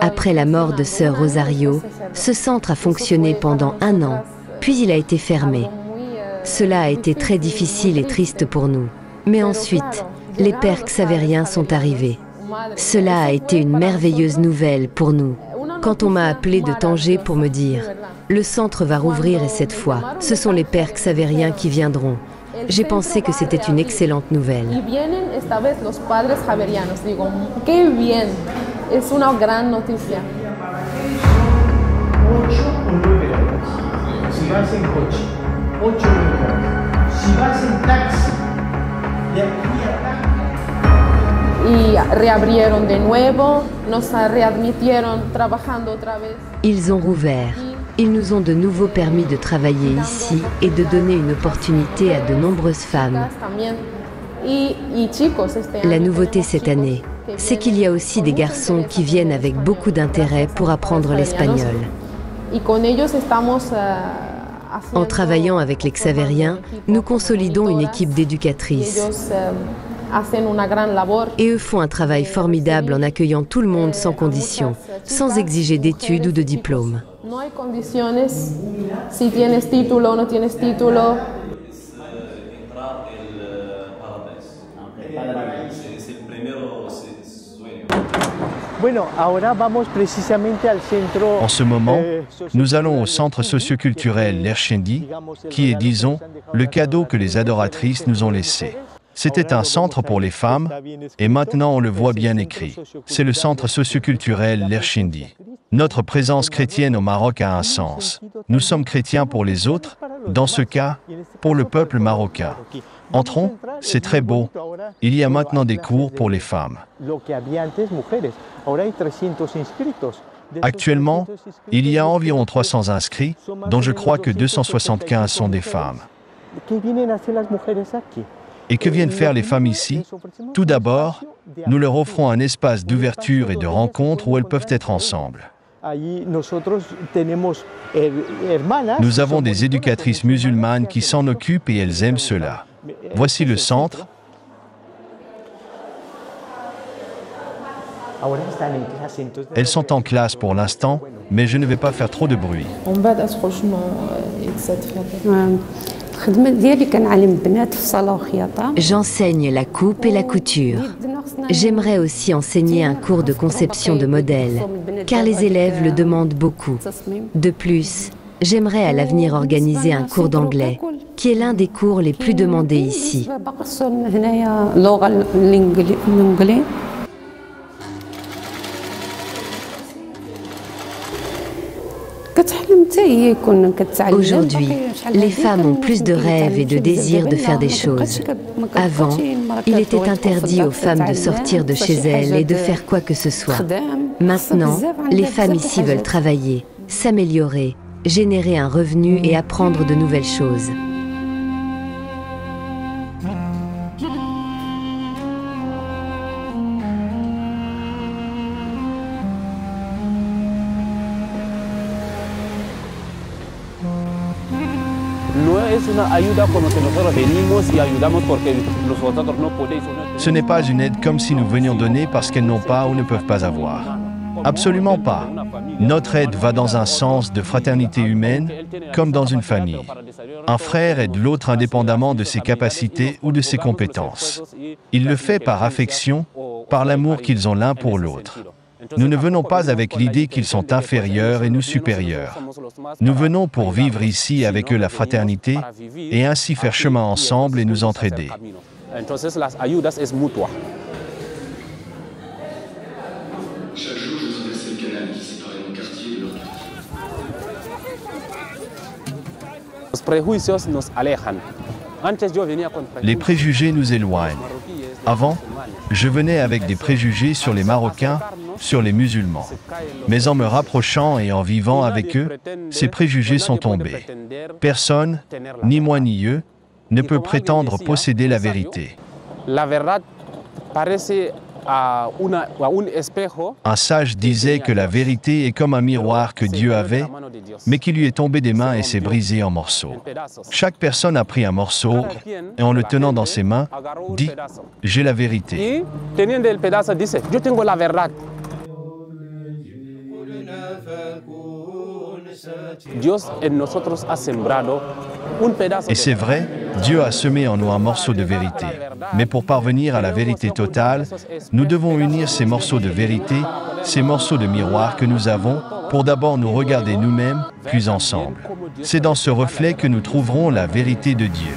Après la mort de sœur Rosario, ce centre a fonctionné pendant 1 an, puis il a été fermé. Cela a été très difficile et triste pour nous. Mais ensuite, les pères xavériens sont arrivés. Cela a été une merveilleuse nouvelle pour nous. Quand on m'a appelé de Tanger pour me dire « Le centre va rouvrir et cette fois, ce sont les pères xavériens qui viendront », j'ai pensé que c'était une excellente nouvelle. Ils ont rouvert. Ils nous ont de nouveau permis de travailler ici et de donner une opportunité à de nombreuses femmes. La nouveauté cette année, c'est qu'il y a aussi des garçons qui viennent avec beaucoup d'intérêt pour apprendre l'espagnol. En travaillant avec les xavériens, nous consolidons une équipe d'éducatrices. Et eux font un travail formidable en accueillant tout le monde sans condition, sans exiger d'études ou de diplôme. En ce moment, nous allons au centre socioculturel Lerchendi, qui est, disons, le cadeau que les adoratrices nous ont laissé. C'était un centre pour les femmes, et maintenant on le voit bien écrit. C'est le centre socioculturel Lerchendi. Notre présence chrétienne au Maroc a un sens. Nous sommes chrétiens pour les autres, dans ce cas, pour le peuple marocain. Entrons, c'est très beau. Il y a maintenant des cours pour les femmes. Actuellement, il y a environ 300 inscrits, dont je crois que 275 sont des femmes. Et que viennent faire les femmes ici? Tout d'abord, nous leur offrons un espace d'ouverture et de rencontre où elles peuvent être ensemble. Nous avons des éducatrices musulmanes qui s'en occupent et elles aiment cela. Voici le centre. Elles sont en classe pour l'instant, mais je ne vais pas faire trop de bruit. J'enseigne la coupe et la couture. J'aimerais aussi enseigner un cours de conception de modèles, car les élèves le demandent beaucoup. De plus, j'aimerais à l'avenir organiser un cours d'anglais, qui est l'un des cours les plus demandés ici. Aujourd'hui, les femmes ont plus de rêves et de désirs de faire des choses. Avant, il était interdit aux femmes de sortir de chez elles et de faire quoi que ce soit. Maintenant, les femmes ici veulent travailler, s'améliorer, générer un revenu et apprendre de nouvelles choses. Ce n'est pas une aide comme si nous venions donner parce qu'elles n'ont pas ou ne peuvent pas avoir. Absolument pas. Notre aide va dans un sens de fraternité humaine, comme dans une famille. Un frère aide l'autre indépendamment de ses capacités ou de ses compétences. Il le fait par affection, par l'amour qu'ils ont l'un pour l'autre. Nous ne venons pas avec l'idée qu'ils sont inférieurs et nous supérieurs. Nous venons pour vivre ici avec eux la fraternité et ainsi faire chemin ensemble et nous entraider. Chaque jour, je traversais le canal qui séparait mon quartier de l'autre. Les préjugés nous éloignent. Avant, je venais avec des préjugés sur les Marocains, sur les musulmans. Mais en me rapprochant et en vivant avec eux, ces préjugés sont tombés. Personne, ni moi ni eux, ne peut prétendre posséder la vérité. Un sage disait que la vérité est comme un miroir que Dieu avait, mais qui lui est tombé des mains et s'est brisé en morceaux. Chaque personne a pris un morceau et en le tenant dans ses mains, dit « J'ai la vérité ». Et c'est vrai, Dieu a semé en nous un morceau de vérité. Mais pour parvenir à la vérité totale, nous devons unir ces morceaux de vérité, ces morceaux de miroir que nous avons, pour d'abord nous regarder nous-mêmes, puis ensemble. C'est dans ce reflet que nous trouverons la vérité de Dieu.